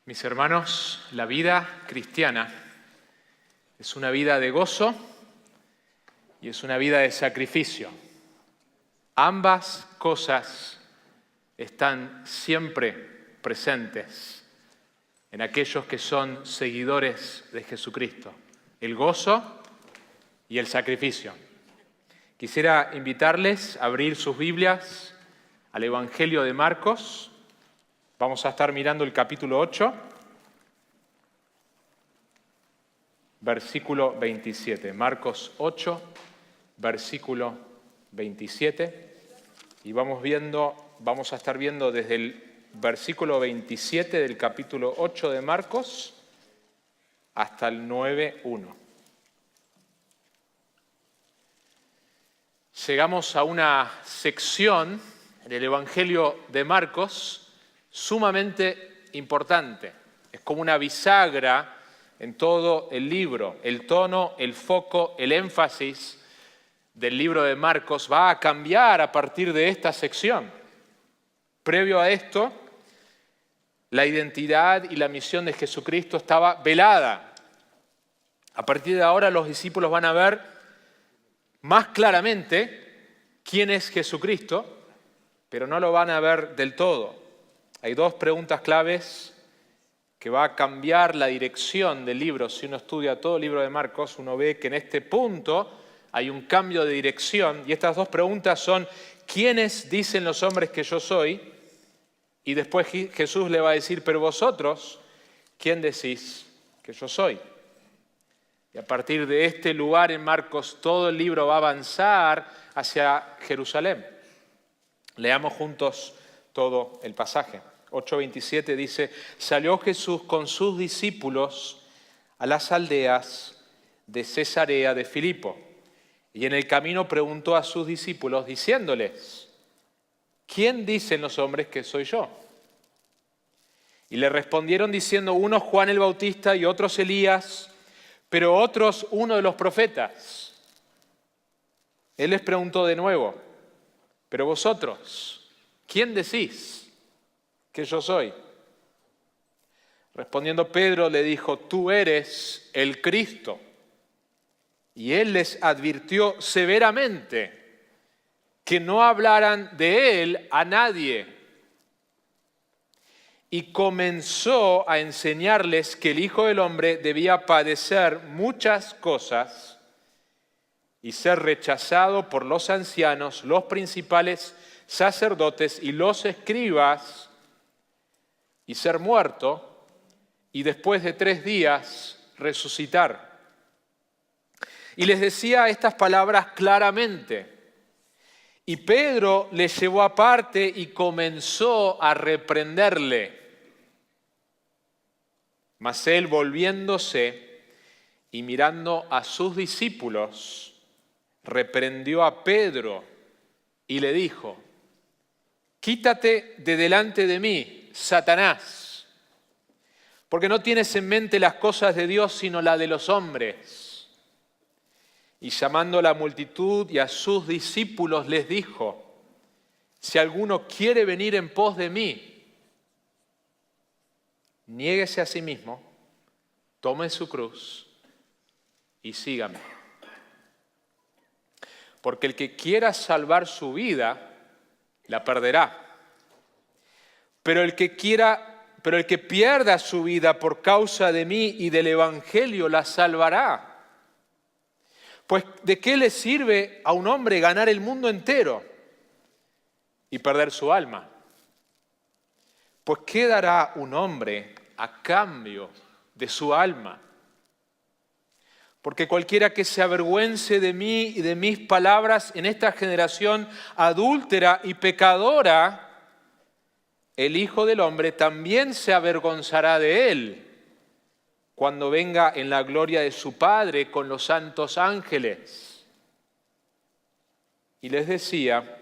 Mis hermanos, la vida cristiana es una vida de gozo y es una vida de sacrificio. Ambas cosas están siempre presentes en aquellos que son seguidores de Jesucristo. El gozo y el sacrificio. Quisiera invitarles a abrir sus Biblias al Evangelio de Marcos. Vamos a estar mirando el capítulo 8, versículo 27. Marcos 8, versículo 27. Y vamos a estar viendo desde el versículo 27 del capítulo 8 de Marcos hasta el 9:1. Llegamos a una sección en el Evangelio de Marcos sumamente importante. Es como una bisagra en todo el libro. El tono, el foco, el énfasis del libro de Marcos va a cambiar a partir de esta sección. Previo a esto, la identidad y la misión de Jesucristo estaba velada. A partir de ahora los discípulos van a ver más claramente quién es Jesucristo, pero no lo van a ver del todo. Hay dos preguntas claves que va a cambiar la dirección del libro. Si uno estudia todo el libro de Marcos, uno ve que en este punto hay un cambio de dirección. Y estas dos preguntas son: ¿quiénes dicen los hombres que yo soy? Y después Jesús le va a decir: pero vosotros, ¿quién decís que yo soy? Y a partir de este lugar en Marcos, todo el libro va a avanzar hacia Jerusalén. Leamos juntos todo el pasaje. 8:27 dice: salió Jesús con sus discípulos a las aldeas de Cesarea de Filipo, y en el camino preguntó a sus discípulos diciéndoles: ¿quién dicen los hombres que soy yo? Y le respondieron diciendo: unos Juan el Bautista y otros Elías, pero otros uno de los profetas. Él les preguntó de nuevo: pero vosotros, ¿quién decís que yo soy? Respondiendo Pedro le dijo: tú eres el Cristo. Y él les advirtió severamente que no hablaran de él a nadie. Y comenzó a enseñarles que el Hijo del Hombre debía padecer muchas cosas y ser rechazado por los ancianos, los principales sacerdotes y los escribas, y ser muerto, y después de 3 días resucitar. Y les decía estas palabras claramente. Y Pedro le llevó aparte y comenzó a reprenderle. Mas él, volviéndose y mirando a sus discípulos, reprendió a Pedro y le dijo: quítate de delante de mí, Satanás, porque no tienes en mente las cosas de Dios, sino las de los hombres. Y llamando a la multitud y a sus discípulos les dijo: si alguno quiere venir en pos de mí, niéguese a sí mismo, tome su cruz y sígame. Porque el que quiera salvar su vida, la perderá. Pero el que pierda su vida por causa de mí y del Evangelio, la salvará. Pues ¿de qué le sirve a un hombre ganar el mundo entero y perder su alma? Pues ¿qué dará un hombre a cambio de su alma? Porque cualquiera que se avergüence de mí y de mis palabras en esta generación adúltera y pecadora, el Hijo del Hombre también se avergonzará de él cuando venga en la gloria de su Padre con los santos ángeles. Y les decía: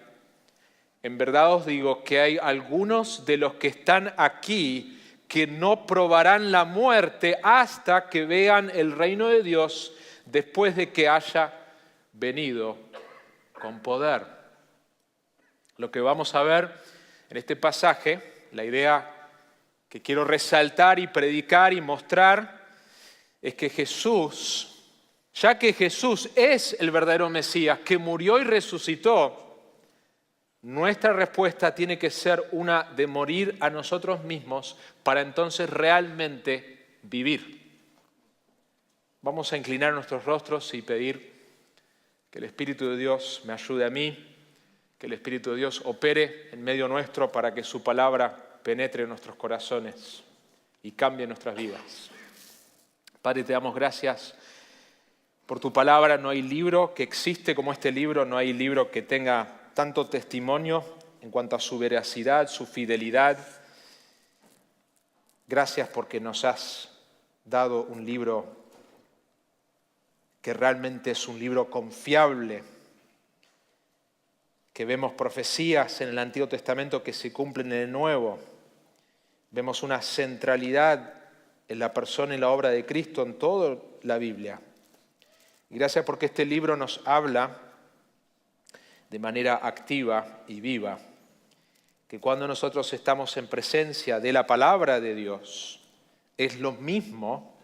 en verdad os digo que hay algunos de los que están aquí que no probarán la muerte hasta que vean el reino de Dios después de que haya venido con poder. Lo que vamos a ver en este pasaje, la idea que quiero resaltar y predicar y mostrar es que Jesús, ya que Jesús es el verdadero Mesías, que murió y resucitó, nuestra respuesta tiene que ser una de morir a nosotros mismos para entonces realmente vivir. Vamos a inclinar nuestros rostros y pedir que el Espíritu de Dios me ayude a mí, que el Espíritu de Dios opere en medio nuestro para que su palabra penetre en nuestros corazones y cambie nuestras vidas. Padre, te damos gracias por tu palabra. No hay libro que existe como este libro, no hay libro que tenga tanto testimonio en cuanto a su veracidad, su fidelidad. Gracias porque nos has dado un libro que realmente es un libro confiable, que vemos profecías en el Antiguo Testamento que se cumplen en el Nuevo. Vemos una centralidad en la persona y la obra de Cristo en toda la Biblia. Y gracias porque este libro nos habla de manera activa y viva, que cuando nosotros estamos en presencia de la palabra de Dios, es lo mismo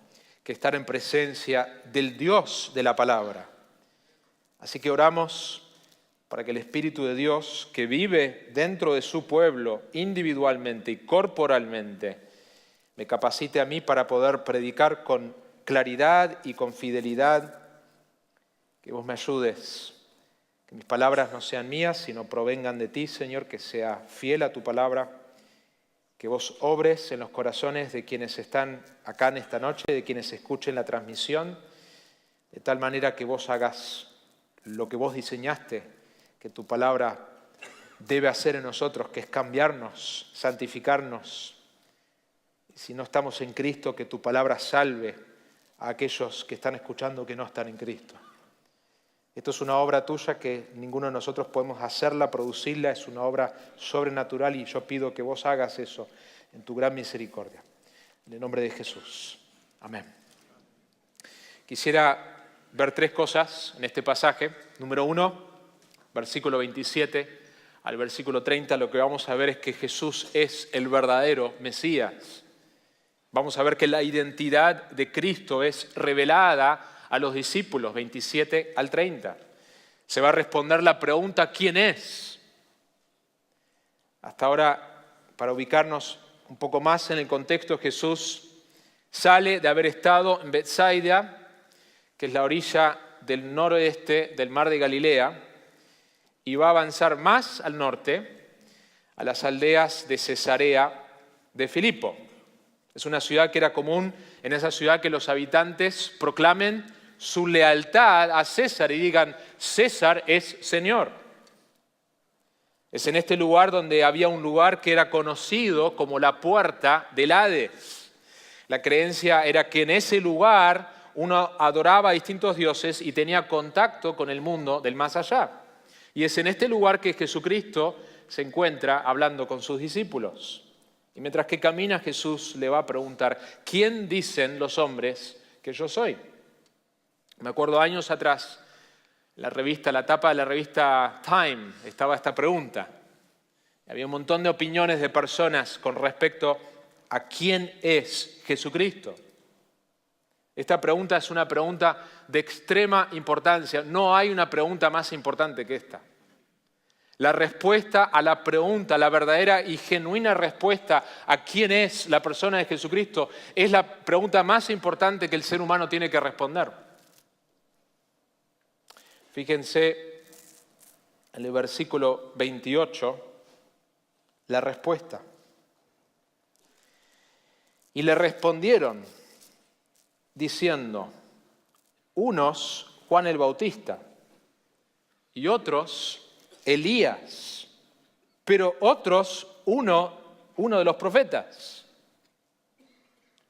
que estar en presencia del Dios de la palabra. Así que oramos para que el Espíritu de Dios, que vive dentro de su pueblo individualmente y corporalmente, me capacite a mí para poder predicar con claridad y con fidelidad, que vos me ayudes, que mis palabras no sean mías, sino provengan de ti, Señor, que sea fiel a tu palabra, que vos obres en los corazones de quienes están acá en esta noche, de quienes escuchen la transmisión, de tal manera que vos hagas lo que vos diseñaste, que tu palabra debe hacer en nosotros, que es cambiarnos, santificarnos. Y si no estamos en Cristo, que tu palabra salve a aquellos que están escuchando que no están en Cristo. Esto es una obra tuya que ninguno de nosotros podemos hacerla, producirla, es una obra sobrenatural y yo pido que vos hagas eso en tu gran misericordia. En el nombre de Jesús. Amén. Quisiera ver tres cosas en este pasaje. Número 1, versículo 27 al versículo 30, lo que vamos a ver es que Jesús es el verdadero Mesías. Vamos a ver que la identidad de Cristo es revelada a los discípulos, 27 al 30. Se va a responder la pregunta, ¿quién es? Hasta ahora, para ubicarnos un poco más en el contexto, Jesús sale de haber estado en Betsaida, que es la orilla del noroeste del mar de Galilea, y va a avanzar más al norte, a las aldeas de Cesarea de Filipo. Es una ciudad que era común en esa ciudad que los habitantes proclamen su lealtad a César y digan, César es Señor. Es en este lugar donde había un lugar que era conocido como la puerta del Hades. La creencia era que en ese lugar uno adoraba a distintos dioses y tenía contacto con el mundo del más allá. Y es en este lugar que Jesucristo se encuentra hablando con sus discípulos. Y mientras que camina, Jesús le va a preguntar, ¿quién dicen los hombres que yo soy? Me acuerdo años atrás, la tapa de la revista Time, estaba esta pregunta. Había un montón de opiniones de personas con respecto a quién es Jesucristo. Esta pregunta es una pregunta de extrema importancia. No hay una pregunta más importante que esta. La respuesta a la pregunta, la verdadera y genuina respuesta a quién es la persona de Jesucristo, es la pregunta más importante que el ser humano tiene que responder. Fíjense en el versículo 28, la respuesta. Y le respondieron diciendo, unos Juan el Bautista y otros Elías, pero otros uno de los profetas.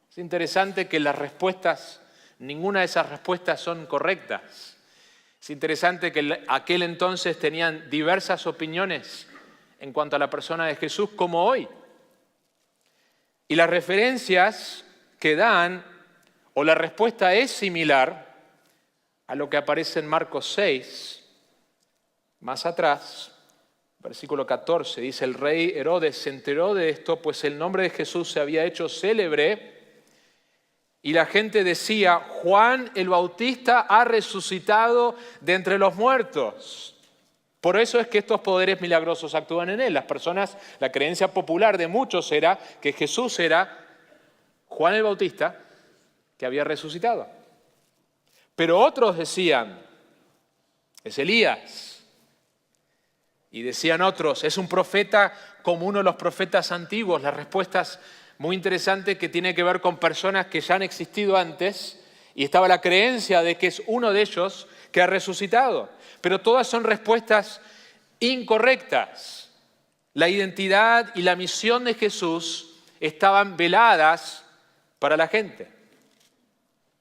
Es interesante que las respuestas, ninguna de esas respuestas son correctas. Es interesante que aquel entonces tenían diversas opiniones en cuanto a la persona de Jesús como hoy. Y las referencias que dan, o la respuesta es similar a lo que aparece en Marcos 6, más atrás, Versículo 14 dice, el rey Herodes se enteró de esto, pues el nombre de Jesús se había hecho célebre y la gente decía, Juan el Bautista ha resucitado de entre los muertos. Por eso es que estos poderes milagrosos actúan en él. Las personas, la creencia popular de muchos era que Jesús era Juan el Bautista que había resucitado. Pero otros decían, es Elías. Y decían otros, es un profeta como uno de los profetas antiguos. Las respuestas muy interesantes que tienen que ver con personas que ya han existido antes y estaba la creencia de que es uno de ellos que ha resucitado. Pero todas son respuestas incorrectas. La identidad y la misión de Jesús estaban veladas para la gente.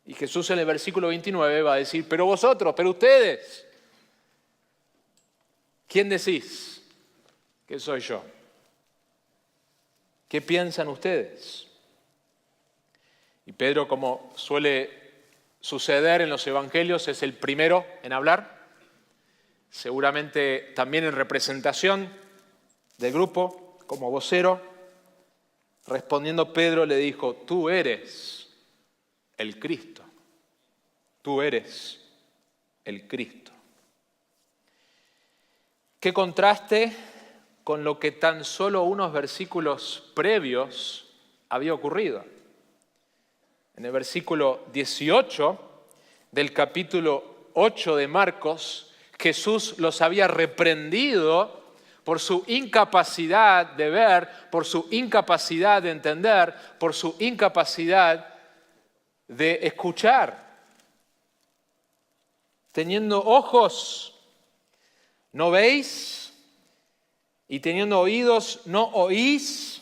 Y Jesús en el versículo 29 va a decir, pero vosotros, pero ustedes, ¿quién decís que soy yo? ¿Qué piensan ustedes? Y Pedro, como suele suceder en los evangelios, es el primero en hablar, seguramente también en representación del grupo, como vocero. Respondiendo Pedro le dijo, tú eres el Cristo, tú eres el Cristo. Qué contraste con lo que tan solo unos versículos previos había ocurrido. En el versículo 18 del capítulo 8 de Marcos, Jesús los había reprendido por su incapacidad de ver, por su incapacidad de entender, por su incapacidad de escuchar. Teniendo ojos, ¿no veis? Y teniendo oídos, ¿no oís?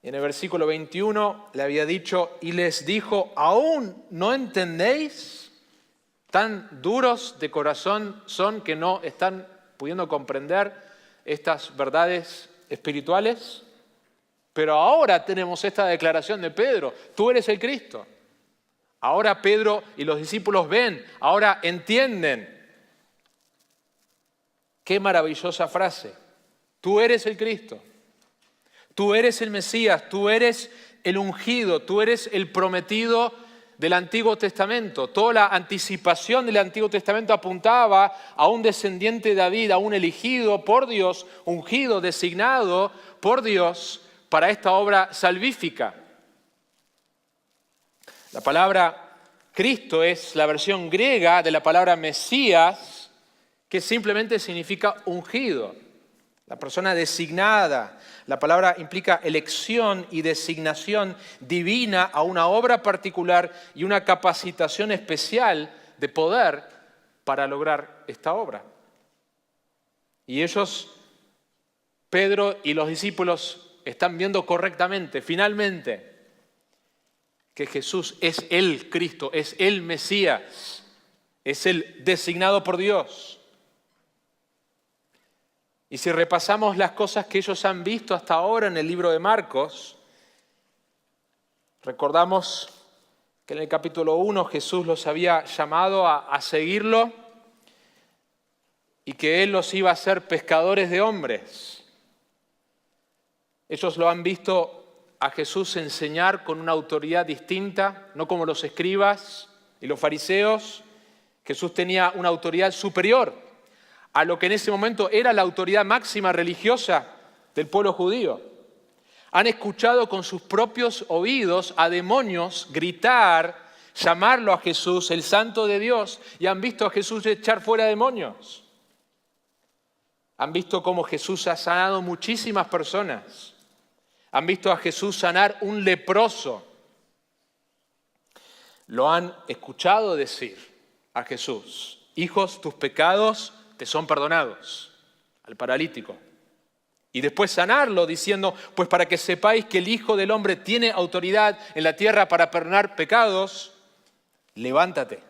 Y en el versículo 21 le había dicho, y les dijo, ¿aún no entendéis? Tan duros de corazón son que no están pudiendo comprender estas verdades espirituales. Pero ahora tenemos esta declaración de Pedro, tú eres el Cristo. Ahora Pedro y los discípulos ven, ahora entienden. Qué maravillosa frase. Tú eres el Cristo. Tú eres el Mesías. Tú eres el ungido. Tú eres el prometido del Antiguo Testamento. Toda la anticipación del Antiguo Testamento apuntaba a un descendiente de David, a un elegido por Dios, ungido, designado por Dios para esta obra salvífica. La palabra Cristo es la versión griega de la palabra Mesías, que simplemente significa ungido, la persona designada. La palabra implica elección y designación divina a una obra particular y una capacitación especial de poder para lograr esta obra. Y ellos, Pedro y los discípulos, están viendo correctamente, finalmente, que Jesús es el Cristo, es el Mesías, es el designado por Dios. Y si repasamos las cosas que ellos han visto hasta ahora en el libro de Marcos, recordamos que en el capítulo 1 Jesús los había llamado a seguirlo y que Él los iba a hacer pescadores de hombres. Ellos lo han visto a Jesús enseñar con una autoridad distinta, no como los escribas y los fariseos. Jesús tenía una autoridad superior a lo que en ese momento era la autoridad máxima religiosa del pueblo judío. Han escuchado con sus propios oídos a demonios gritar, llamarlo a Jesús, el Santo de Dios, y han visto a Jesús echar fuera demonios. Han visto cómo Jesús ha sanado muchísimas personas. Han visto a Jesús sanar un leproso. Lo han escuchado decir a Jesús, hijos, tus pecados te son perdonados, al paralítico. Y después sanarlo diciendo, pues para que sepáis que el Hijo del Hombre tiene autoridad en la tierra para perdonar pecados, levántate.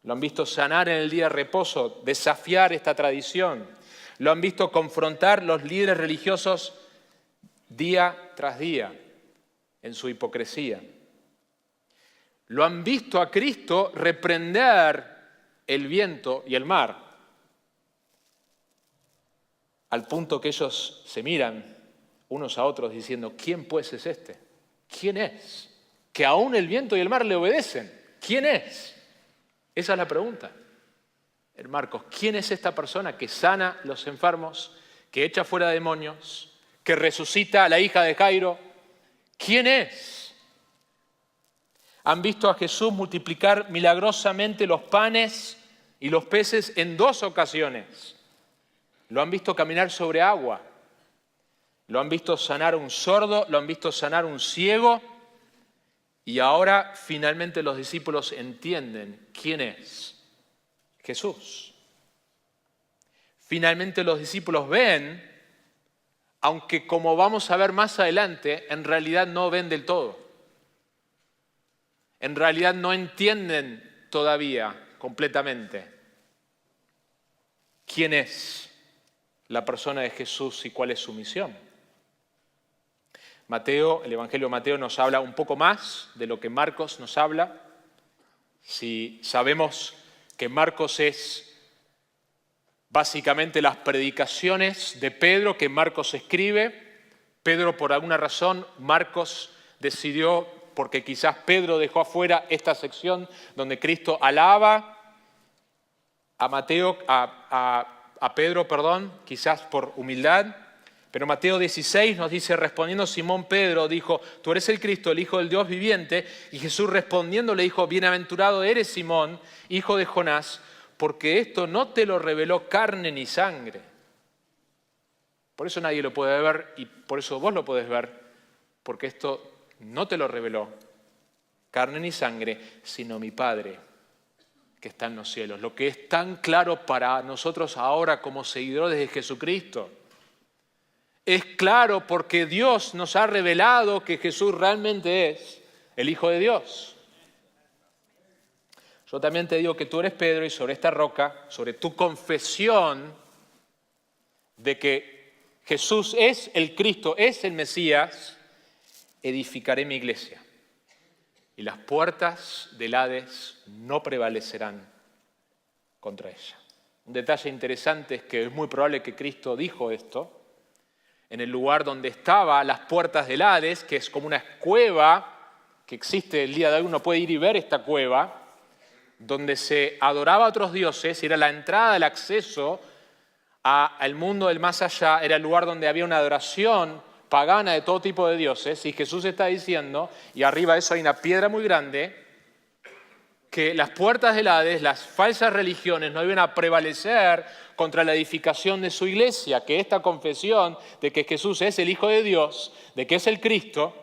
Lo han visto sanar en el día de reposo, desafiar esta tradición. Lo han visto confrontar los líderes religiosos día tras día en su hipocresía. Lo han visto a Cristo reprender el viento y el mar. al punto que ellos se miran unos a otros diciendo, ¿quién pues es este? ¿Quién es? Que aún el viento y el mar le obedecen. ¿Quién es? Esa es la pregunta. En Marcos, ¿quién es esta persona que sana a los enfermos, que echa fuera demonios, que resucita a la hija de Jairo? ¿Quién es? Han visto a Jesús multiplicar milagrosamente los panes y los peces en 2 ocasiones. Lo han visto caminar sobre agua. Lo han visto sanar a un sordo, lo han visto sanar a un ciego. Y ahora finalmente los discípulos entienden quién es Jesús. Finalmente los discípulos ven, aunque como vamos a ver más adelante, en realidad no ven del todo. En realidad no entienden todavía completamente quién es la persona de Jesús y cuál es su misión. Mateo, el Evangelio de Mateo nos habla un poco más de lo que Marcos nos habla. Si sabemos que Marcos es básicamente las predicaciones de Pedro que Marcos escribe, Pedro por alguna razón, Marcos decidió, porque quizás Pedro dejó afuera esta sección donde Cristo alaba a Pedro, quizás por humildad. Pero Mateo 16 nos dice, respondiendo Simón Pedro, dijo, tú eres el Cristo, el Hijo del Dios viviente. Y Jesús respondiendo le dijo, bienaventurado eres Simón, hijo de Jonás, porque esto no te lo reveló carne ni sangre. Por eso nadie lo puede ver y por eso vos lo podés ver, porque esto no te lo reveló carne ni sangre, sino mi Padre que está en los cielos. Lo que es tan claro para nosotros ahora como seguidores de Jesucristo. Es claro porque Dios nos ha revelado que Jesús realmente es el Hijo de Dios. Yo también te digo que tú eres Pedro y sobre esta roca, sobre tu confesión de que Jesús es el Cristo, es el Mesías, edificaré mi iglesia. Y las puertas del Hades no prevalecerán contra ella. Un detalle interesante es que es muy probable que Cristo dijo esto en el lugar donde estaban las puertas del Hades, que es como una cueva que existe el día de hoy, uno puede ir y ver esta cueva, donde se adoraba a otros dioses, era la entrada, el acceso al mundo del más allá, era el lugar donde había una adoración pagana de todo tipo de dioses, y Jesús está diciendo, y arriba de eso hay una piedra muy grande, que las puertas del Hades, las falsas religiones, no iban a prevalecer contra la edificación de su iglesia, que esta confesión de que Jesús es el Hijo de Dios, de que es el Cristo,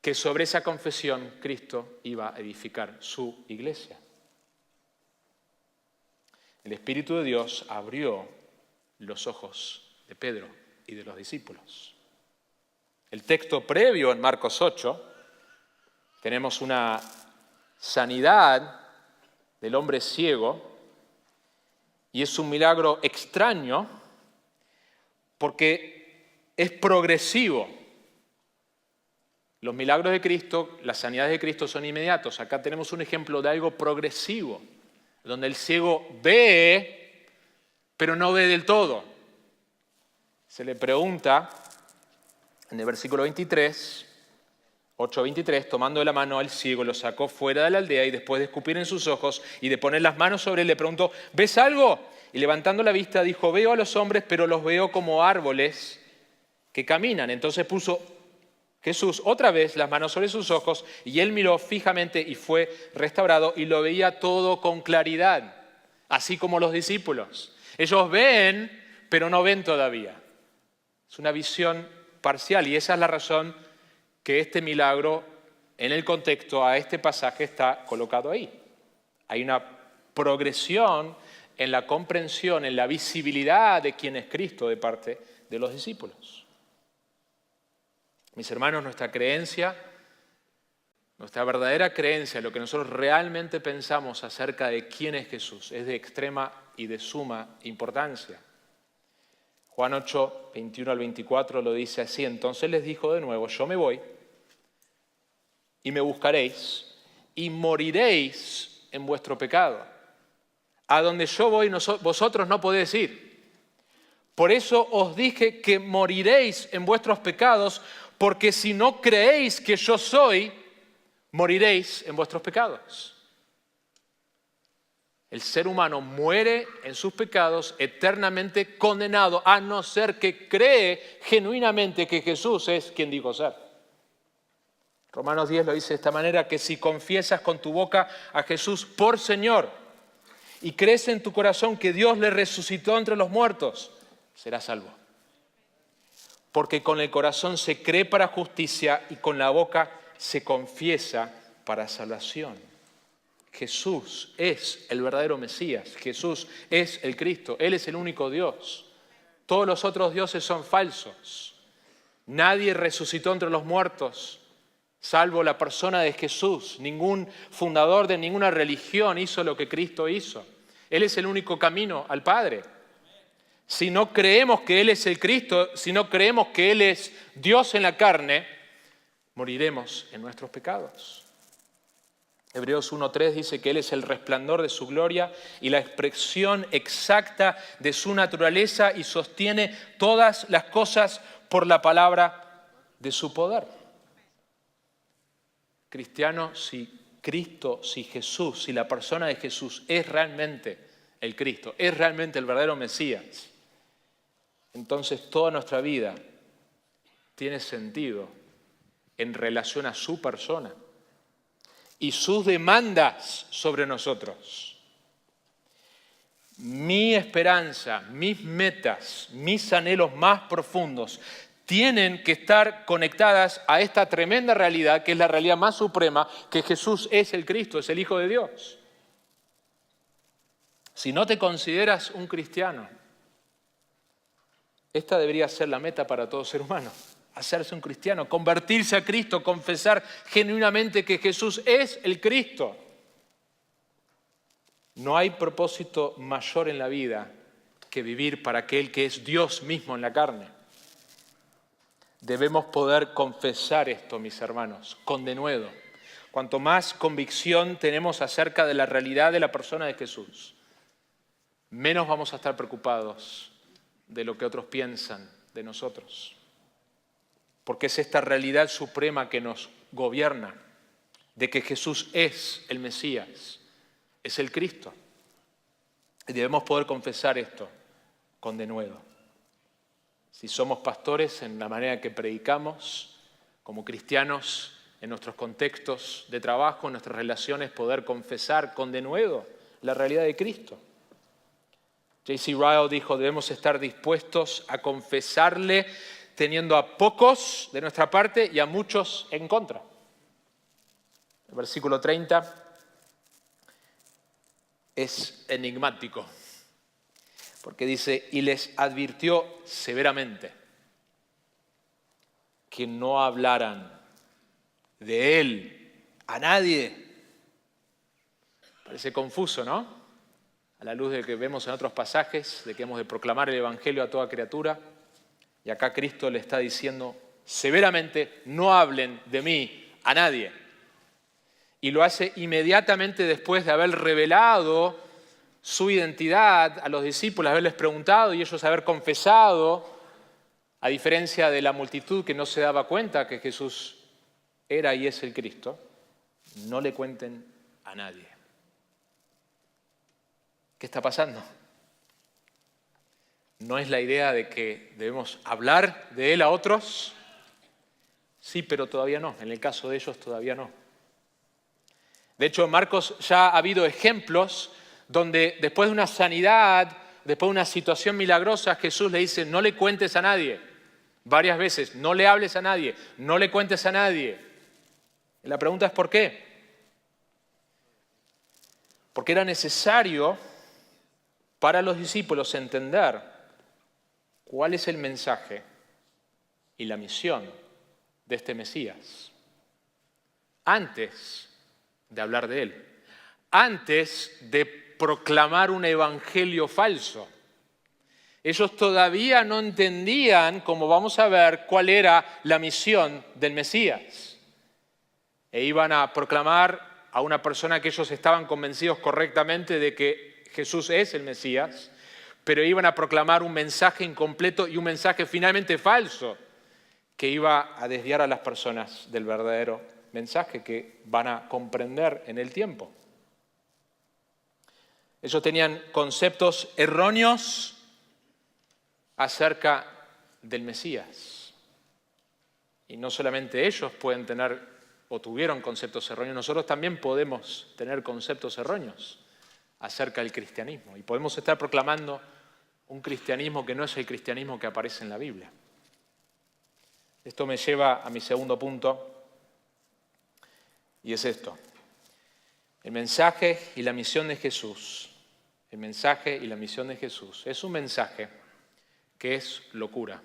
que sobre esa confesión Cristo iba a edificar su iglesia. El Espíritu de Dios abrió los ojos de Pedro y de los discípulos. El texto previo en Marcos 8, tenemos una sanidad del hombre ciego y es un milagro extraño porque es progresivo. Los milagros de Cristo, las sanidades de Cristo son inmediatos. Acá tenemos un ejemplo de algo progresivo, donde el ciego ve, pero no ve del todo. Se le pregunta en el versículo 23, 8:23, tomando de la mano al ciego, lo sacó fuera de la aldea y después de escupir en sus ojos y de poner las manos sobre él, le preguntó, ¿ves algo? Y levantando la vista dijo, veo a los hombres, pero los veo como árboles que caminan. Entonces puso Jesús otra vez las manos sobre sus ojos y él miró fijamente y fue restaurado y lo veía todo con claridad, así como los discípulos. Ellos ven, pero no ven todavía. Es una visión parcial y esa es la razón que este milagro en el contexto a este pasaje está colocado ahí. Hay una progresión en la comprensión, en la visibilidad de quién es Cristo de parte de los discípulos. Mis hermanos, nuestra creencia, nuestra verdadera creencia, lo que nosotros realmente pensamos acerca de quién es Jesús, es de extrema y de suma importancia. Juan 8, 21 al 24 lo dice así, entonces les dijo de nuevo, yo me voy y me buscaréis y moriréis en vuestro pecado. A donde yo voy vosotros no podéis ir. Por eso os dije que moriréis en vuestros pecados, porque si no creéis que yo soy, moriréis en vuestros pecados. El ser humano muere en sus pecados eternamente condenado, a no ser que cree genuinamente que Jesús es quien dijo ser. Romanos 10 lo dice de esta manera, que si confiesas con tu boca a Jesús por Señor y crees en tu corazón que Dios le resucitó entre los muertos, serás salvo. Porque con el corazón se cree para justicia y con la boca se confiesa para salvación. Jesús es el verdadero Mesías. Jesús es el Cristo. Él es el único Dios. Todos los otros dioses son falsos. Nadie resucitó entre los muertos, salvo la persona de Jesús. Ningún fundador de ninguna religión hizo lo que Cristo hizo. Él es el único camino al Padre. Si no creemos que Él es el Cristo, si no creemos que Él es Dios en la carne, moriremos en nuestros pecados. Hebreos 1:3 dice que Él es el resplandor de su gloria y la expresión exacta de su naturaleza y sostiene todas las cosas por la palabra de su poder. Cristiano, si Cristo, si Jesús, si la persona de Jesús es realmente el Cristo, es realmente el verdadero Mesías, entonces toda nuestra vida tiene sentido en relación a su persona y sus demandas sobre nosotros. Mi esperanza, mis metas, mis anhelos más profundos tienen que estar conectadas a esta tremenda realidad, que es la realidad más suprema, que Jesús es el Cristo, es el Hijo de Dios. Si no te consideras un cristiano, esta debería ser la meta para todo ser humano. Hacerse un cristiano, convertirse a Cristo, confesar genuinamente que Jesús es el Cristo. No hay propósito mayor en la vida que vivir para aquel que es Dios mismo en la carne. Debemos poder confesar esto, mis hermanos, con denuedo. Cuanto más convicción tenemos acerca de la realidad de la persona de Jesús, menos vamos a estar preocupados de lo que otros piensan de nosotros. Porque es esta realidad suprema que nos gobierna, de que Jesús es el Mesías, es el Cristo. Y debemos poder confesar esto con denuedo. Si somos pastores, en la manera que predicamos, como cristianos, en nuestros contextos de trabajo, en nuestras relaciones, poder confesar con denuedo la realidad de Cristo. J.C. Ryle dijo, debemos estar dispuestos a confesarle teniendo a pocos de nuestra parte y a muchos en contra. El versículo 30 es enigmático, porque dice, y les advirtió severamente que no hablaran de él a nadie. Parece confuso, ¿no? A la luz de que vemos en otros pasajes, de que hemos de proclamar el Evangelio a toda criatura. Y acá Cristo le está diciendo severamente, no hablen de mí a nadie. Y lo hace inmediatamente después de haber revelado su identidad a los discípulos, haberles preguntado y ellos haber confesado, a diferencia de la multitud que no se daba cuenta que Jesús era y es el Cristo, no le cuenten a nadie. ¿Qué está pasando? ¿No es la idea de que debemos hablar de Él a otros? Sí, pero todavía no. En el caso de ellos todavía no. De hecho, en Marcos ya ha habido ejemplos donde después de una sanidad, después de una situación milagrosa, Jesús le dice, no le cuentes a nadie. Varias veces, no le hables a nadie, no le cuentes a nadie. Y la pregunta es ¿por qué? Porque era necesario para los discípulos entender cuál es el mensaje y la misión de este Mesías. Antes de hablar de Él, antes de proclamar un evangelio falso. Ellos todavía no entendían, como vamos a ver, cuál era la misión del Mesías. E iban a proclamar a una persona que ellos estaban convencidos correctamente de que Jesús es el Mesías, pero iban a proclamar un mensaje incompleto y un mensaje finalmente falso que iba a desviar a las personas del verdadero mensaje que van a comprender en el tiempo. Ellos tenían conceptos erróneos acerca del Mesías. Y no solamente ellos pueden tener o tuvieron conceptos erróneos, nosotros también podemos tener conceptos erróneos acerca del cristianismo. Y podemos estar proclamando un cristianismo que no es el cristianismo que aparece en la Biblia. Esto me lleva a mi segundo punto, y es esto. El mensaje y la misión de Jesús, el mensaje y la misión de Jesús, es un mensaje que es locura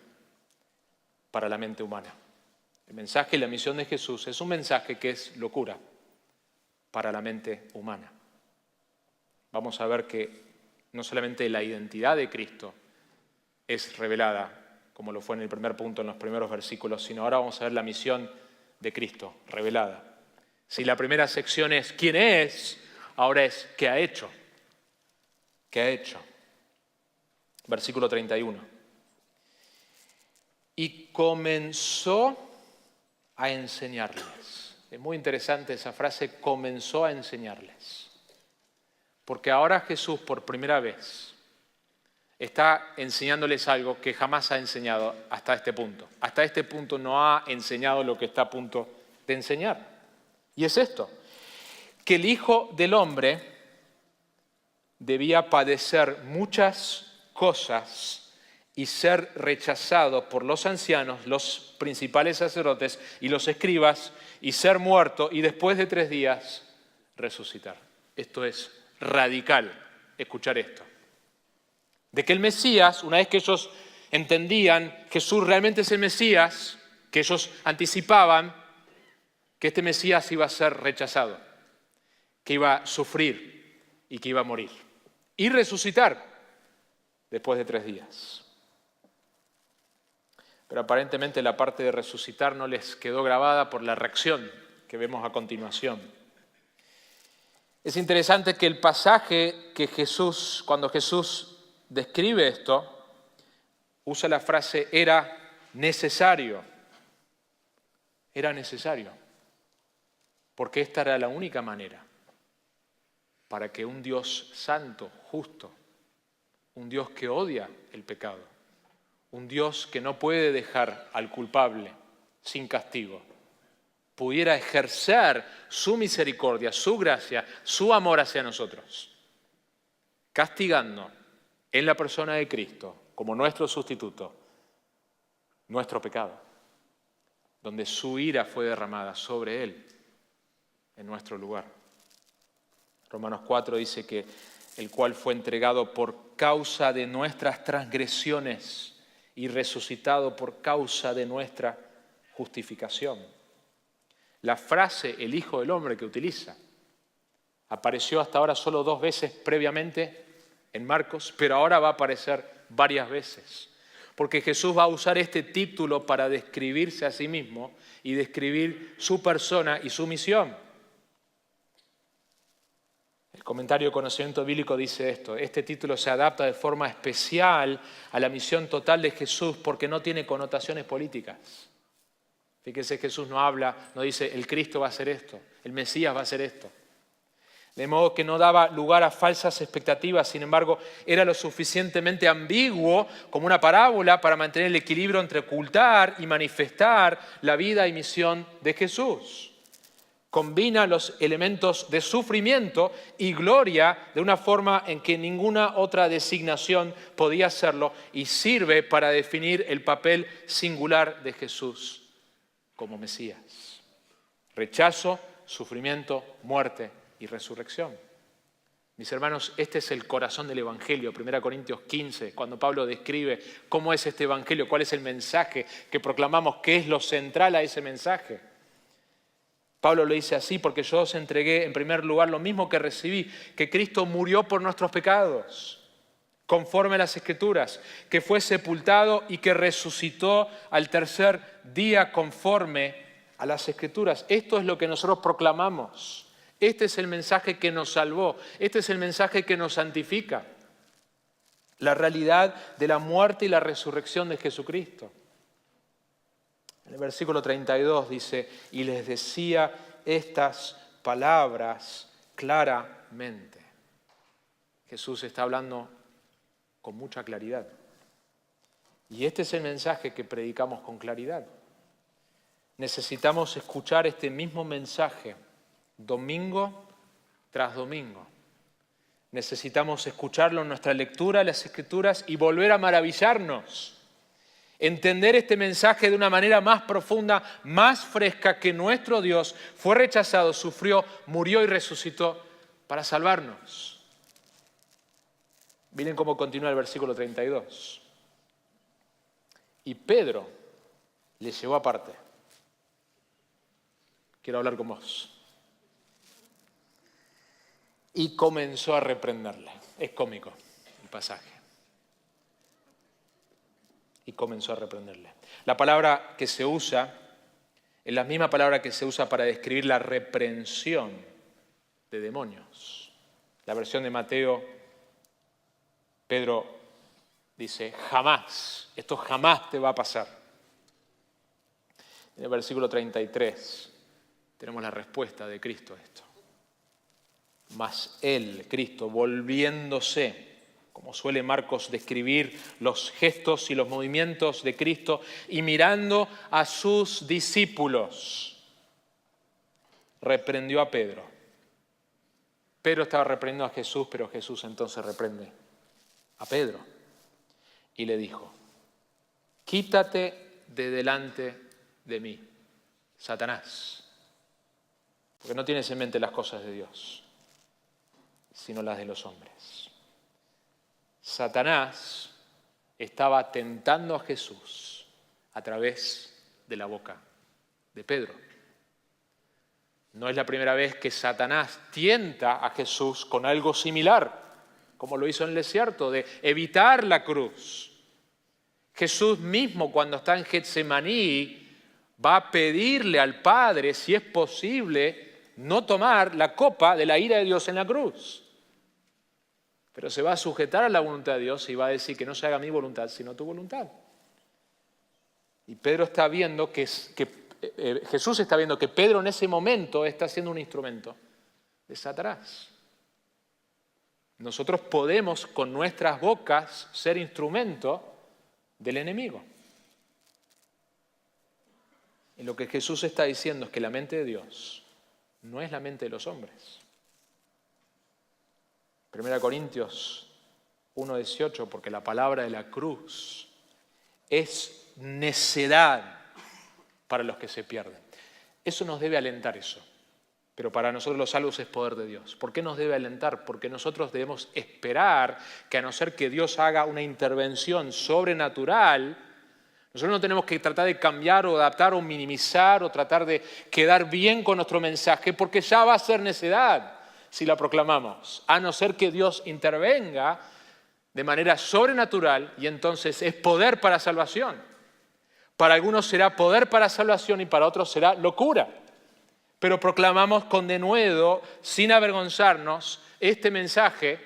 para la mente humana. El mensaje y la misión de Jesús es un mensaje que es locura para la mente humana. Vamos a ver que no solamente la identidad de Cristo es revelada, como lo fue en el primer punto, en los primeros versículos, sino ahora vamos a ver la misión de Cristo revelada. Si la primera sección es ¿quién es?, ahora es ¿qué ha hecho? ¿Qué ha hecho? Versículo 31. Y comenzó a enseñarles. Es muy interesante esa frase, comenzó a enseñarles. Porque ahora Jesús por primera vez está enseñándoles algo que jamás ha enseñado hasta este punto. Hasta este punto no ha enseñado lo que está a punto de enseñar. Y es esto, que el Hijo del Hombre debía padecer muchas cosas y ser rechazado por los ancianos, los principales sacerdotes y los escribas, y ser muerto y después de 3 días resucitar. Esto es radical, escuchar esto. De que el Mesías, una vez que ellos entendían Jesús realmente es el Mesías, que ellos anticipaban que este Mesías iba a ser rechazado, que iba a sufrir y que iba a morir. Y resucitar después de 3 días. Pero aparentemente la parte de resucitar no les quedó grabada por la reacción que vemos a continuación. Es interesante que el pasaje que cuando Jesús describe esto, usa la frase era necesario. Era necesario. Porque esta era la única manera para que un Dios santo, justo, un Dios que odia el pecado, un Dios que no puede dejar al culpable sin castigo, pudiera ejercer su misericordia, su gracia, su amor hacia nosotros, castigando en la persona de Cristo, como nuestro sustituto, nuestro pecado, donde su ira fue derramada sobre Él, en nuestro lugar. Romanos 4 dice que el cual fue entregado por causa de nuestras transgresiones y resucitado por causa de nuestra justificación. La frase el Hijo del Hombre que utiliza apareció hasta ahora solo 2 veces previamente en Marcos, pero ahora va a aparecer varias veces, porque Jesús va a usar este título para describirse a sí mismo y describir su persona y su misión. El comentario de conocimiento bíblico dice esto, este título se adapta de forma especial a la misión total de Jesús porque no tiene connotaciones políticas. Fíjese, Jesús no dice el Cristo va a hacer esto, el Mesías va a hacer esto. De modo que no daba lugar a falsas expectativas, sin embargo, era lo suficientemente ambiguo como una parábola para mantener el equilibrio entre ocultar y manifestar la vida y misión de Jesús. Combina los elementos de sufrimiento y gloria de una forma en que ninguna otra designación podía hacerlo y sirve para definir el papel singular de Jesús como Mesías. Rechazo, sufrimiento, muerte y resurrección. Mis hermanos, este es el corazón del Evangelio, 1 Corintios 15, cuando Pablo describe cómo es este Evangelio, cuál es el mensaje que proclamamos, qué es lo central a ese mensaje. Pablo lo dice así, porque yo os entregué en primer lugar lo mismo que recibí, que Cristo murió por nuestros pecados, conforme a las Escrituras, que fue sepultado y que resucitó al 3er día conforme a las Escrituras. Esto es lo que nosotros proclamamos. Este es el mensaje que nos salvó. Este es el mensaje que nos santifica. la realidad de la muerte y la resurrección de Jesucristo. En el versículo 32 dice, y les decía estas palabras claramente. Jesús está hablando con mucha claridad. Y este es el mensaje que predicamos con claridad. Necesitamos escuchar este mismo mensaje domingo tras domingo. Necesitamos escucharlo en nuestra lectura de las Escrituras y volver a maravillarnos. Entender este mensaje de una manera más profunda, más fresca, que nuestro Dios fue rechazado, sufrió, murió y resucitó para salvarnos. Miren cómo continúa el versículo 32. Y Pedro le llevó aparte. Quiero hablar con vos. Y comenzó a reprenderle. Es cómico el pasaje. Y comenzó a reprenderle. La palabra que se usa es la misma palabra que se usa para describir la reprensión de demonios. La versión de Mateo, Pedro dice, jamás, esto jamás te va a pasar. En el versículo 33 tenemos la respuesta de Cristo a esto. Mas él, Cristo, volviéndose, como suele Marcos describir los gestos y los movimientos de Cristo, y mirando a sus discípulos, reprendió a Pedro. Pedro estaba reprendiendo a Jesús, pero Jesús entonces reprende a Pedro. Y le dijo, quítate de delante de mí, Satanás, porque no tienes en mente las cosas de Dios, sino las de los hombres. Satanás estaba tentando a Jesús a través de la boca de Pedro. No es la primera vez que Satanás tienta a Jesús con algo similar, como lo hizo en el desierto, de evitar la cruz. Jesús mismo, cuando está en Getsemaní, va a pedirle al Padre, si es posible, no tomar la copa de la ira de Dios en la cruz. Pero se va a sujetar a la voluntad de Dios y va a decir que no se haga mi voluntad, sino tu voluntad. Y Pedro está viendo Jesús está viendo que Pedro en ese momento está siendo un instrumento de Satanás. Nosotros podemos con nuestras bocas ser instrumento del enemigo. Y lo que Jesús está diciendo es que la mente de Dios no es la mente de los hombres. 1 Corintios 1:18, porque la palabra de la cruz es necedad para los que se pierden. Eso nos debe alentar eso. Pero para nosotros los salvos es poder de Dios. ¿Por qué nos debe alentar? Porque nosotros debemos esperar que a no ser que Dios haga una intervención sobrenatural, nosotros no tenemos que tratar de cambiar o adaptar o minimizar o tratar de quedar bien con nuestro mensaje, porque ya va a ser necedad si la proclamamos, a no ser que Dios intervenga de manera sobrenatural y entonces es poder para salvación. Para algunos será poder para salvación y para otros será locura. Pero proclamamos con denuedo, sin avergonzarnos, este mensaje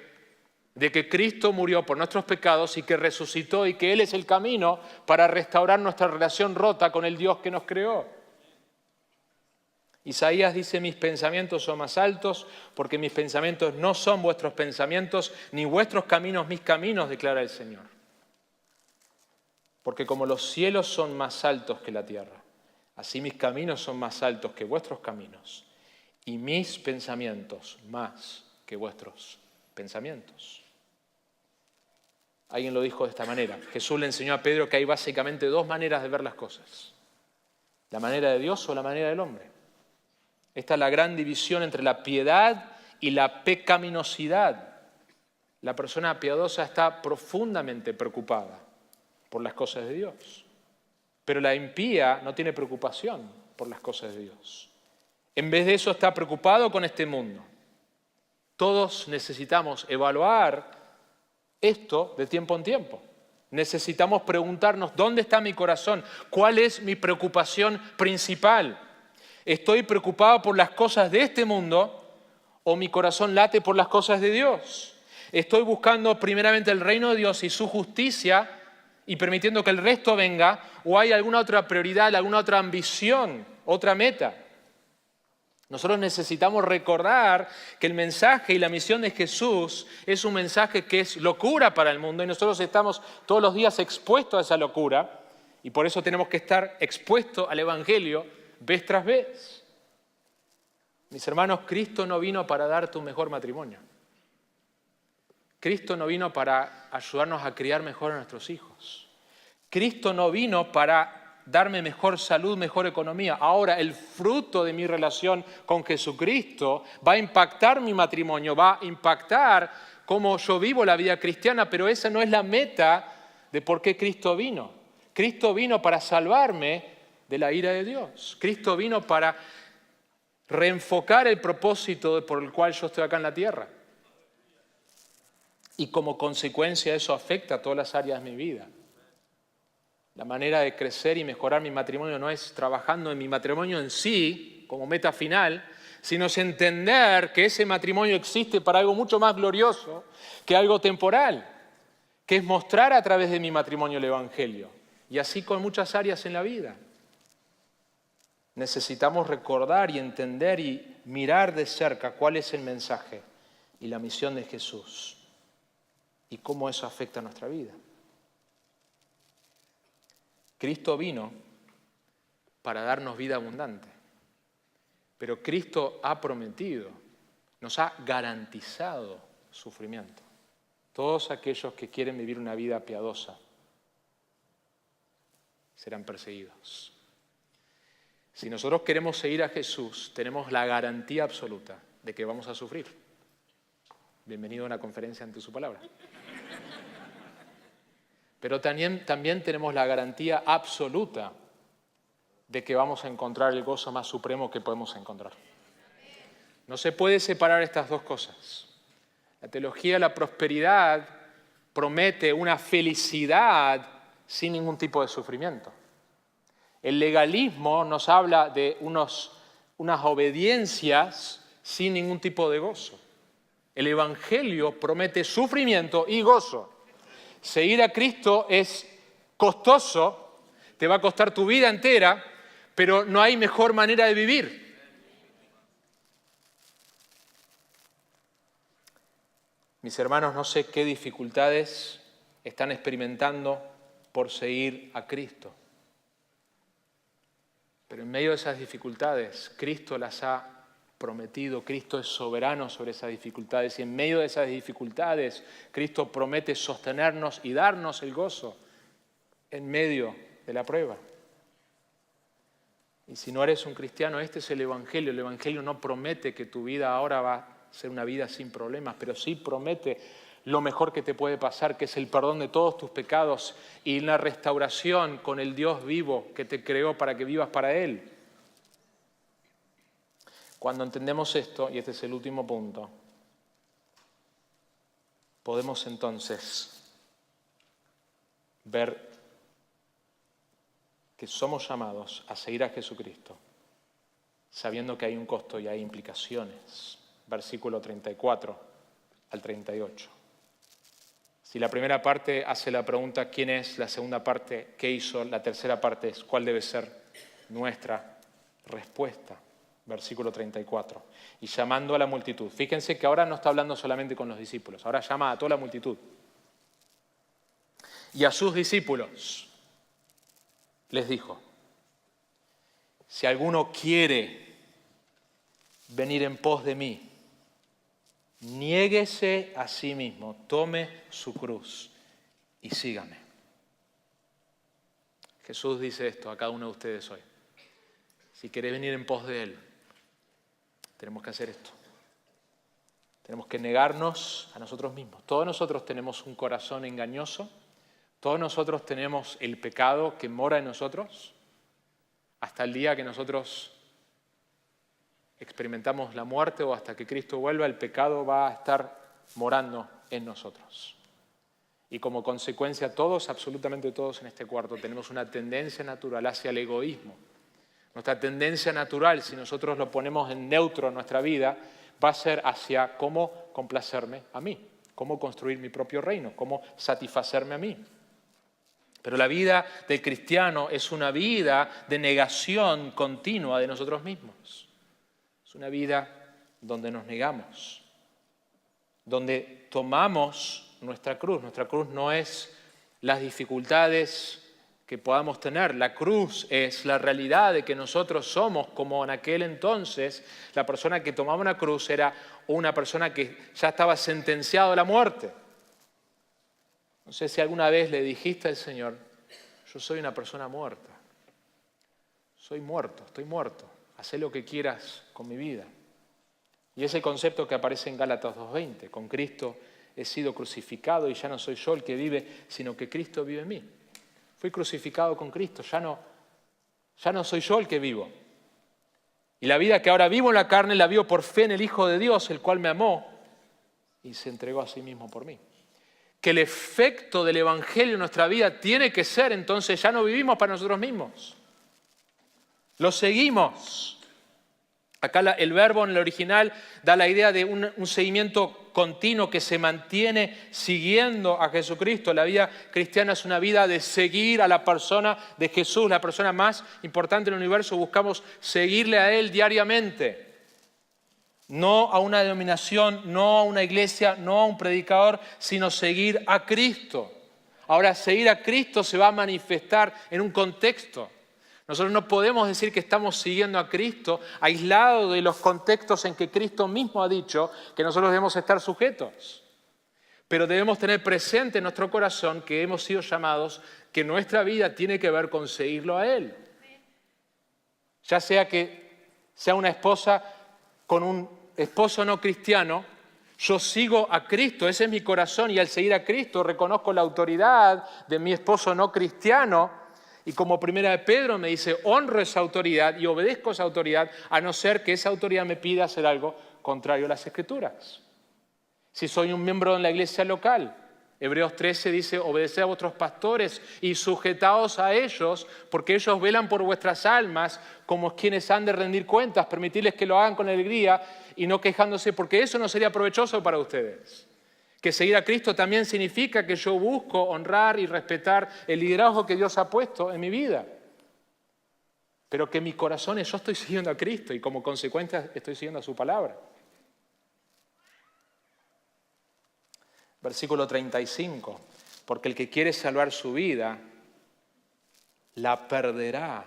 de que Cristo murió por nuestros pecados y que resucitó y que Él es el camino para restaurar nuestra relación rota con el Dios que nos creó. Isaías dice, mis pensamientos son más altos, porque mis pensamientos no son vuestros pensamientos, ni vuestros caminos mis caminos, declara el Señor. Porque como los cielos son más altos que la tierra, así mis caminos son más altos que vuestros caminos, y mis pensamientos más que vuestros pensamientos. Alguien lo dijo de esta manera. Jesús le enseñó a Pedro que hay básicamente dos maneras de ver las cosas. La manera de Dios o la manera del hombre. Esta es la gran división entre la piedad y la pecaminosidad. La persona piadosa está profundamente preocupada por las cosas de Dios. Pero la impía no tiene preocupación por las cosas de Dios. En vez de eso está preocupado con este mundo. Todos necesitamos evaluar esto de tiempo en tiempo. Necesitamos preguntarnos, ¿dónde está mi corazón? ¿Cuál es mi preocupación principal? ¿Estoy preocupado por las cosas de este mundo o mi corazón late por las cosas de Dios? Estoy buscando primeramente el reino de Dios y su justicia y permitiendo que el resto venga, o hay alguna otra prioridad, alguna otra ambición, otra meta. Nosotros necesitamos recordar que el mensaje y la misión de Jesús es un mensaje que es locura para el mundo y nosotros estamos todos los días expuestos a esa locura y por eso tenemos que estar expuestos al Evangelio vez tras vez. Mis hermanos, Cristo no vino para darte un mejor matrimonio. Cristo no vino para ayudarnos a criar mejor a nuestros hijos. Cristo no vino para darme mejor salud, mejor economía. Ahora, el fruto de mi relación con Jesucristo va a impactar mi matrimonio, va a impactar cómo yo vivo la vida cristiana, pero esa no es la meta de por qué Cristo vino. Cristo vino para salvarme de la ira de Dios. Cristo vino para reenfocar el propósito por el cual yo estoy acá en la tierra. Y como consecuencia eso afecta a todas las áreas de mi vida. La manera de crecer y mejorar mi matrimonio no es trabajando en mi matrimonio en sí, como meta final, sino es entender que ese matrimonio existe para algo mucho más glorioso que algo temporal, que es mostrar a través de mi matrimonio el Evangelio. Y así con muchas áreas en la vida. Necesitamos recordar y entender y mirar de cerca cuál es el mensaje y la misión de Jesús y cómo eso afecta a nuestra vida. Cristo vino para darnos vida abundante, pero Cristo ha prometido, nos ha garantizado sufrimiento. Todos aquellos que quieren vivir una vida piadosa serán perseguidos. Si nosotros queremos seguir a Jesús, tenemos la garantía absoluta de que vamos a sufrir. Bienvenido a una conferencia ante su palabra. Pero también tenemos la garantía absoluta de que vamos a encontrar el gozo más supremo que podemos encontrar. No se puede separar estas dos cosas. La teología de la prosperidad promete una felicidad sin ningún tipo de sufrimiento. El legalismo nos habla de unas obediencias sin ningún tipo de gozo. El Evangelio promete sufrimiento y gozo. Seguir a Cristo es costoso, te va a costar tu vida entera, pero no hay mejor manera de vivir. Mis hermanos, no sé qué dificultades están experimentando por seguir a Cristo. Pero en medio de esas dificultades, Cristo las ha prometido, Cristo es soberano sobre esas dificultades y en medio de esas dificultades, Cristo promete sostenernos y darnos el gozo en medio de la prueba. Y si no eres un cristiano, este es el Evangelio. El Evangelio no promete que tu vida ahora va a ser una vida sin problemas, pero sí promete lo mejor que te puede pasar, que es el perdón de todos tus pecados y la restauración con el Dios vivo que te creó para que vivas para Él. Cuando entendemos esto, y este es el último punto, podemos entonces ver que somos llamados a seguir a Jesucristo, sabiendo que hay un costo y hay implicaciones. Versículo 34 al 38. Si la primera parte hace la pregunta ¿quién es?, la segunda parte ¿qué hizo?, la tercera parte es ¿cuál debe ser nuestra respuesta? Versículo 34. Y llamando a la multitud. Fíjense que ahora no está hablando solamente con los discípulos, ahora llama a toda la multitud. Y a sus discípulos les dijo, si alguno quiere venir en pos de mí, niéguese a sí mismo, tome su cruz y sígame. Jesús dice esto a cada uno de ustedes hoy. Si querés venir en pos de Él, tenemos que hacer esto. Tenemos que negarnos a nosotros mismos. Todos nosotros tenemos un corazón engañoso. Todos nosotros tenemos el pecado que mora en nosotros. Hasta el día que nosotros experimentamos la muerte o hasta que Cristo vuelva, el pecado va a estar morando en nosotros. Y como consecuencia, todos, absolutamente todos en este cuarto, tenemos una tendencia natural hacia el egoísmo. Nuestra tendencia natural, si nosotros lo ponemos en neutro en nuestra vida, va a ser hacia cómo complacerme a mí. cómo construir mi propio reino, cómo satisfacerme a mí. Pero la vida del cristiano es una vida de negación continua de nosotros mismos. Es una vida donde nos negamos, donde tomamos nuestra cruz. Nuestra cruz no es las dificultades que podamos tener. La cruz es la realidad de que nosotros somos, como en aquel entonces, la persona que tomaba una cruz era una persona que ya estaba sentenciada a la muerte. No sé si alguna vez le dijiste al Señor, yo soy una persona muerta. Soy muerto, estoy muerto. Haz lo que quieras con mi vida. Y ese concepto que aparece en Gálatas 2:20, con Cristo he sido crucificado y ya no soy yo el que vive, sino que Cristo vive en mí. Fui crucificado con Cristo, ya no soy yo el que vivo. Y la vida que ahora vivo en la carne la vivo por fe en el Hijo de Dios, el cual me amó y se entregó a sí mismo por mí. Que el efecto del Evangelio en nuestra vida tiene que ser, entonces ya no vivimos para nosotros mismos. Lo seguimos. Acá el verbo en el original da la idea de un seguimiento continuo que se mantiene siguiendo a Jesucristo. La vida cristiana es una vida de seguir a la persona de Jesús, la persona más importante del universo. Buscamos seguirle a Él diariamente. No a una denominación, no a una iglesia, no a un predicador, sino seguir a Cristo. Ahora, seguir a Cristo se va a manifestar en un contexto. Nosotros no podemos decir que estamos siguiendo a Cristo aislado de los contextos en que Cristo mismo ha dicho que nosotros debemos estar sujetos. Pero debemos tener presente en nuestro corazón que hemos sido llamados, que nuestra vida tiene que ver con seguirlo a Él. Ya sea que sea una esposa con un esposo no cristiano, yo sigo a Cristo, ese es mi corazón, y al seguir a Cristo reconozco la autoridad de mi esposo no cristiano, y como primera de Pedro me dice, honro esa autoridad y obedezco esa autoridad, a no ser que esa autoridad me pida hacer algo contrario a las Escrituras. Si soy un miembro de la iglesia local, Hebreos 13 dice, obedeced a vuestros pastores y sujetaos a ellos, porque ellos velan por vuestras almas como quienes han de rendir cuentas, permitirles que lo hagan con alegría y no quejándose, porque eso no sería provechoso para ustedes. Que seguir a Cristo también significa que yo busco honrar y respetar el liderazgo que Dios ha puesto en mi vida. Pero que mi corazón es, yo estoy siguiendo a Cristo y como consecuencia estoy siguiendo a su palabra. Versículo 35, porque el que quiere salvar su vida, la perderá,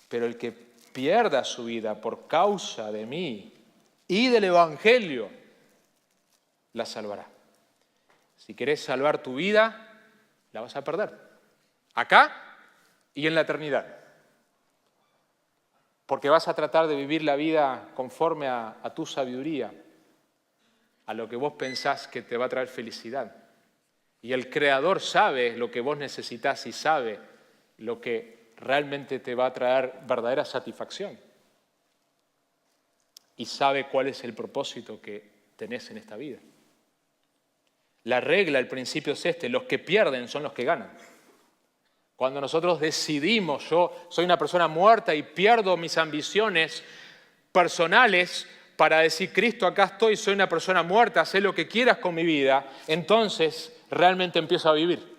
pero el que pierda su vida por causa de mí y del Evangelio, la salvará. Si querés salvar tu vida, la vas a perder, acá y en la eternidad, porque vas a tratar de vivir la vida conforme a tu sabiduría, a lo que vos pensás que te va a traer felicidad. Y el Creador sabe lo que vos necesitas y sabe lo que realmente te va a traer verdadera satisfacción. Y sabe cuál es el propósito que tenés en esta vida. La regla, el principio es este, los que pierden son los que ganan. Cuando nosotros decidimos, yo soy una persona muerta y pierdo mis ambiciones personales, para decir, Cristo, acá estoy, soy una persona muerta, haz lo que quieras con mi vida, entonces realmente empiezo a vivir.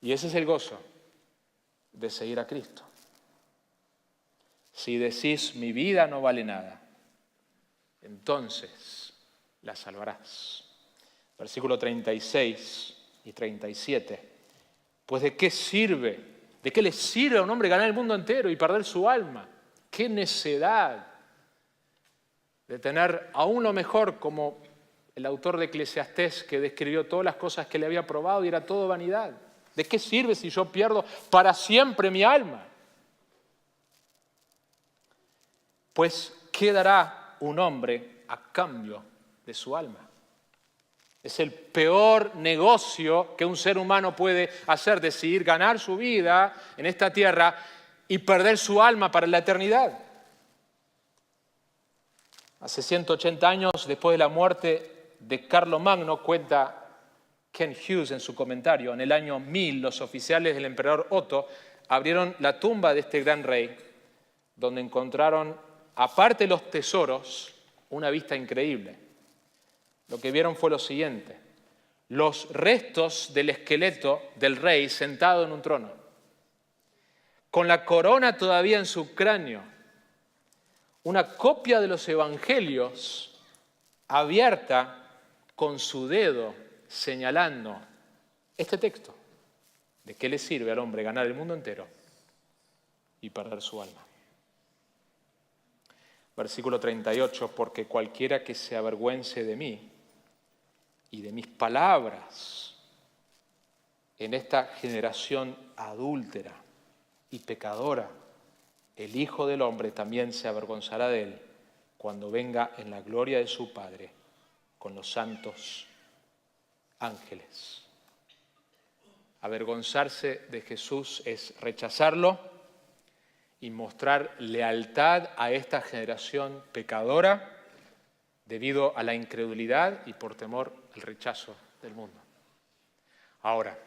Y ese es el gozo de seguir a Cristo. Si decís, mi vida no vale nada, entonces la salvarás. Versículo 36 y 37. Pues ¿de qué sirve? ¿De qué le sirve a un hombre ganar el mundo entero y perder su alma? ¡Qué necedad! De tener aún lo mejor, como el autor de Eclesiastés, que describió todas las cosas que le había probado y era todo vanidad. ¿De qué sirve si yo pierdo para siempre mi alma? Pues, ¿qué dará un hombre a cambio de su alma? Es el peor negocio que un ser humano puede hacer, decidir ganar su vida en esta tierra y perder su alma para la eternidad. Hace 180 años, después de la muerte de Carlomagno, cuenta Ken Hughes en su comentario, en el año 1000 los oficiales del emperador Otto abrieron la tumba de este gran rey, donde encontraron, aparte de los tesoros, una vista increíble. lo que vieron fue lo siguiente: los restos del esqueleto del rey sentado en un trono, con la corona todavía en su cráneo, una copia de los evangelios abierta con su dedo señalando este texto: ¿de qué le sirve al hombre ganar el mundo entero y perder su alma? Versículo 38, porque cualquiera que se avergüence de mí y de mis palabras en esta generación adúltera y pecadora, el Hijo del Hombre también se avergonzará de él cuando venga en la gloria de su Padre con los santos ángeles. Avergonzarse de Jesús es rechazarlo y mostrar lealtad a esta generación pecadora debido a la incredulidad y por temor al rechazo del mundo. Ahora,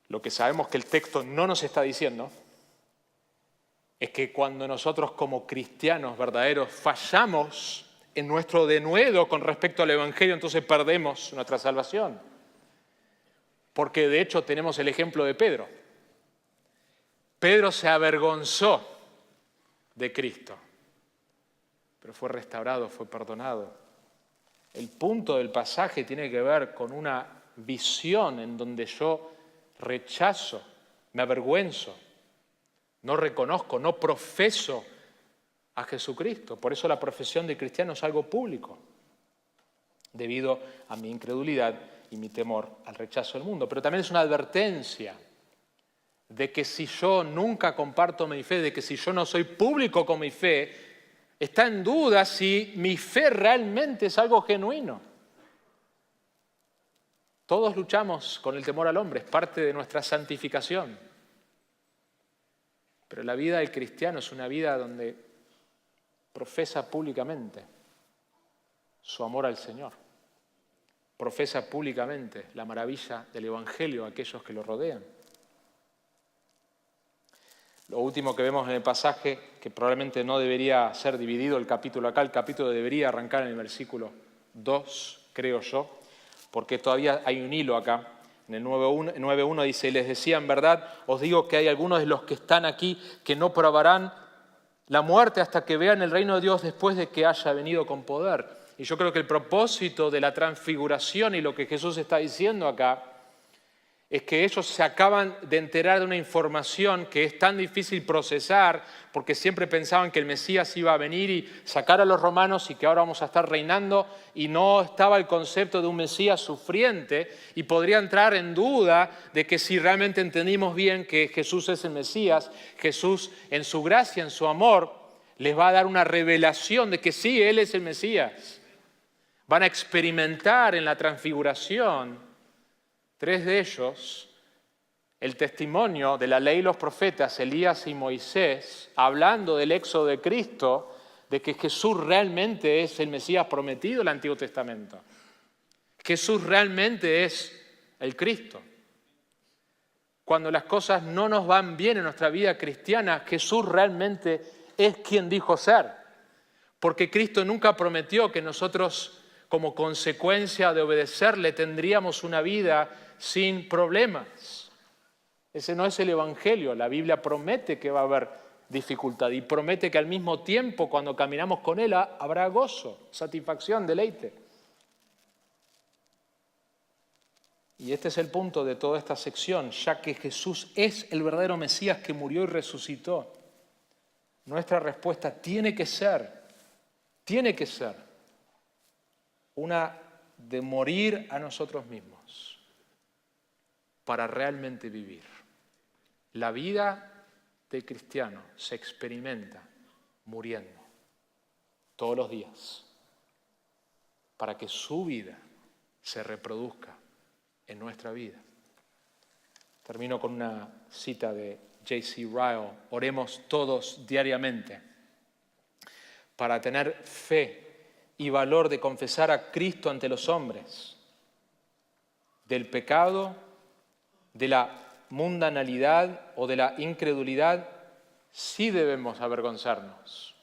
lo que sabemos que el texto no nos está diciendo es que cuando nosotros como cristianos verdaderos fallamos en nuestro denuedo con respecto al Evangelio, entonces perdemos nuestra salvación. Porque de hecho tenemos el ejemplo de Pedro. Pedro se avergonzó de Cristo, pero fue restaurado, fue perdonado. El punto del pasaje tiene que ver con una visión en donde yo rechazo, me avergüenzo, no reconozco, no profeso a Jesucristo. Por eso la profesión de cristiano es algo público, debido a mi incredulidad y mi temor al rechazo del mundo. Pero también es una advertencia de que si yo nunca comparto mi fe, de que si yo no soy público con mi fe, está en duda si mi fe realmente es algo genuino. Todos luchamos con el temor al hombre, es parte de nuestra santificación. Pero la vida del cristiano es una vida donde profesa públicamente su amor al Señor. Profesa públicamente la maravilla del Evangelio a aquellos que lo rodean. Lo último que vemos en el pasaje, que probablemente no debería ser dividido el capítulo acá, el capítulo debería arrancar en el versículo 2, creo yo, porque todavía hay un hilo acá. En el 9.1 dice: les decía, en verdad, os digo que hay algunos de los que están aquí que no probarán la muerte hasta que vean el reino de Dios después de que haya venido con poder. Y yo creo que el propósito de la transfiguración y lo que Jesús está diciendo acá es que ellos se acaban de enterar de una información que es tan difícil procesar, porque siempre pensaban que el Mesías iba a venir y sacar a los romanos y que ahora vamos a estar reinando, y no estaba el concepto de un Mesías sufriente, y podría entrar en duda de que si realmente entendimos bien que Jesús es el Mesías, Jesús en su gracia, en su amor, les va a dar una revelación de que sí, Él es el Mesías. Van a experimentar en la transfiguración, 3 de ellos, el testimonio de la ley y los profetas, Elías y Moisés, hablando del éxodo de Cristo, de que Jesús realmente es el Mesías prometido del Antiguo Testamento. Jesús realmente es el Cristo. Cuando las cosas no nos van bien en nuestra vida cristiana, Jesús realmente es quien dijo ser. Porque Cristo nunca prometió que nosotros, como consecuencia de obedecerle, tendríamos una vida sin problemas. Ese no es el Evangelio. La Biblia promete que va a haber dificultad y promete que al mismo tiempo, cuando caminamos con Él, habrá gozo, satisfacción, deleite. Y este es el punto de toda esta sección, ya que Jesús es el verdadero Mesías que murió y resucitó. Nuestra respuesta tiene que ser una de morir a nosotros mismos para realmente vivir. La vida del cristiano se experimenta muriendo todos los días para que su vida se reproduzca en nuestra vida. Termino con una cita de J.C. Ryle: oremos todos diariamente para tener fe y valor de confesar a Cristo ante los hombres. Del pecado, de la mundanalidad o de la incredulidad, sí debemos avergonzarnos,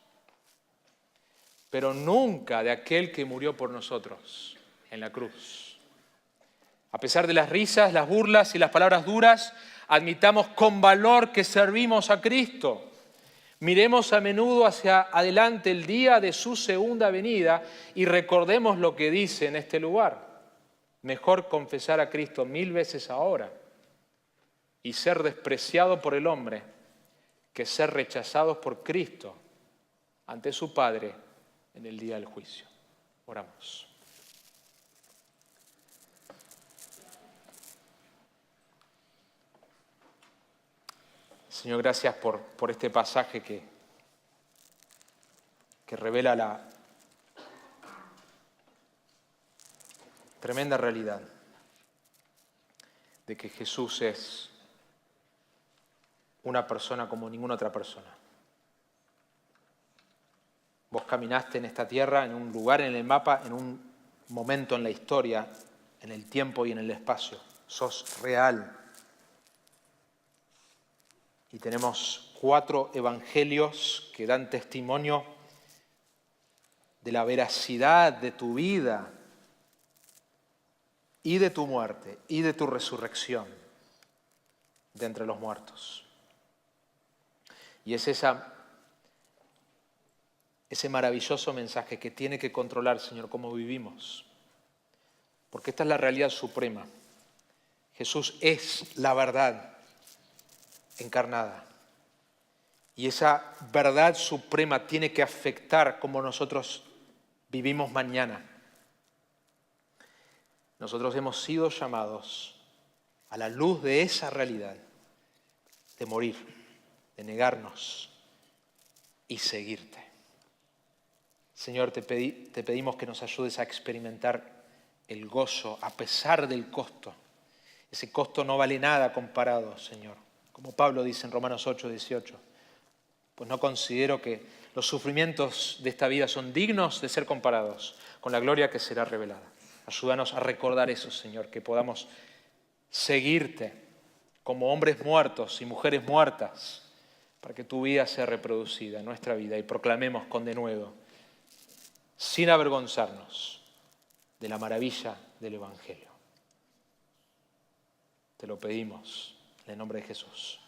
pero nunca de aquel que murió por nosotros en la cruz. A pesar de las risas, las burlas y las palabras duras, admitamos con valor que servimos a Cristo. Miremos a menudo hacia adelante el día de su segunda venida y recordemos lo que dice en este lugar. Mejor confesar a Cristo 1000 veces ahora y ser despreciado por el hombre que ser rechazados por Cristo ante su Padre en el día del juicio. Oramos. Señor, gracias por este pasaje que revela la tremenda realidad de que Jesús es una persona como ninguna otra persona. Vos caminaste en esta tierra, en un lugar en el mapa, en un momento en la historia, en el tiempo y en el espacio. Sos real. Y tenemos 4 evangelios que dan testimonio de la veracidad de tu vida y de tu muerte y de tu resurrección de entre los muertos. Y es ese maravilloso mensaje que tiene que controlar, Señor, cómo vivimos. Porque esta es la realidad suprema. Jesús es la verdad encarnada. Y esa verdad suprema tiene que afectar cómo nosotros vivimos mañana. Nosotros hemos sido llamados a la luz de esa realidad, de morir, de negarnos y seguirte. Señor, te pedimos que nos ayudes a experimentar el gozo a pesar del costo. Ese costo no vale nada comparado, Señor. Como Pablo dice en Romanos 8:18, pues no considero que los sufrimientos de esta vida son dignos de ser comparados con la gloria que será revelada. Ayúdanos a recordar eso, Señor, que podamos seguirte como hombres muertos y mujeres muertas para que tu vida sea reproducida en nuestra vida y proclamemos con denuedo, sin avergonzarnos, de la maravilla del Evangelio. Te lo pedimos en el nombre de Jesús.